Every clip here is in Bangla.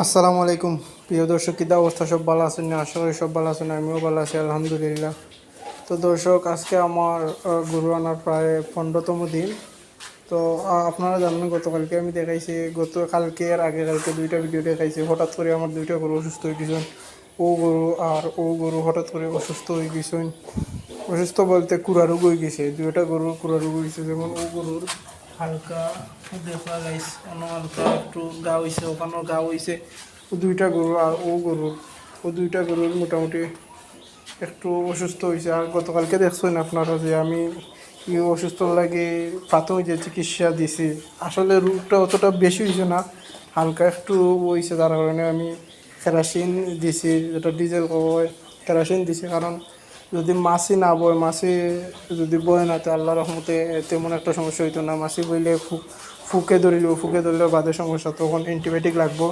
আসসালামু আলাইকুম প্রিয় দর্শক, কী অবস্থা? সব ভালো আছেন না? আশা করি সব ভালো আছেন, আমিও ভালো আছি আলহামদুলিল্লাহ। তো দর্শক, আজকে আমার গরু আনার প্রায় 15তম দিন। তো আপনারা জানেন গতকালকে আমি দেখাইছি, গতকালকে আর আগে কালকে দুইটা ভিডিও দেখাইছি। হঠাৎ করে আমার দুইটা গরু অসুস্থ হয়ে গেছেন। ও গরু হঠাৎ করে অসুস্থ হয়ে গেছেন। অসুস্থ বলতে কুড়া রোগ হয়ে গেছে, দুইটা গরুর কুড়া রোগ হয়েছে। যেমন ও গরুর হালকা দেখা গাইছে, অন্য হালকা একটু গা হয়েছে, ওখানেও গা হয়েছে। দুইটা গরু আর ও দুইটা গরুর মোটামুটি একটু অসুস্থ হয়েছে। আর গতকালকে দেখছেন আপনারা যে আমি অসুস্থ লাগে প্রাথমিক যে চিকিৎসা দিছি, আসলে রোগটা অতটা বেশি হয়েছে না, হালকা একটু হয়েছে। তার কারণে আমি কেরাসিন দিছি, যেটা ডিজেল হয়, কেরাসিন দিছি। কারণ যদি মাছি না বয়, মাছি যদি বয় না, তো আল্লাহ রহমতে তেমন একটা সমস্যা হইতো না। মাছি বইলে ফুকে ধরলেও বাদে সমস্যা, তখন অ্যান্টিবায়োটিক লাগবো।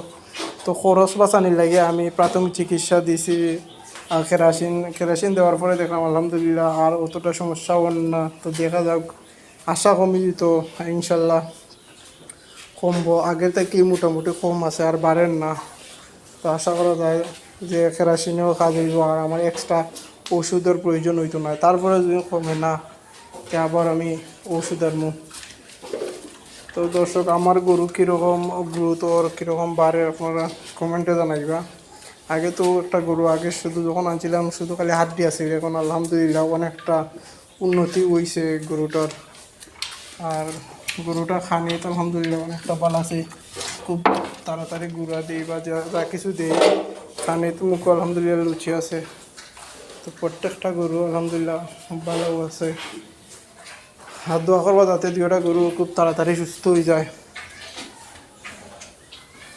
তো খরচ বাঁচানির লাগে আমি প্রাথমিক চিকিৎসা দিছি। আর কেরাসিন দেওয়ার পরে দেখলাম আলহামদুলিল্লাহ আর অতটা সমস্যা হন না। তো দেখা যাক, আশা কমে যেত ইনশাল্লাহ, কমবো। আগের থেকে মোটামুটি কম আছে, আর বাড়েন না। তো আশা করা যায় যে কেরাসিনেও কাজ হইব, আর আমার এক্সট্রা ওষুধের প্রয়োজন হইতো না। তারপরে যদি কমে না, আবার আমি ওষুধ আনবো। তো দর্শক, আমার গরু কীরকম গুরুতর, কীরকম বাড়ে আপনারা কমেন্টে জানাইবা। আগে তো একটা গরু, আগে শুধু যখন আনছিলাম শুধু খালি হাড্ডি আছে, এখন আলহামদুলিল্লাহ অনেকটা উন্নতি হয়েছে গরুটার। আর গরুটা খানি তো আলহামদুলিল্লাহ অনেকটা ভালো আছে, খুব তাড়াতাড়ি গুঁড়া দিই বা যা যা কিছু দিই, খানি তো মুখ আলহামদুলিল্লাহ লুচি আছে। তো প্রত্যেকটা গরু আলহামদুলিল্লাহ ভালো আছে। হাত দোয়া করবা যাতে দুইটা গরু খুব তাড়াতাড়ি সুস্থ হয়ে যায়।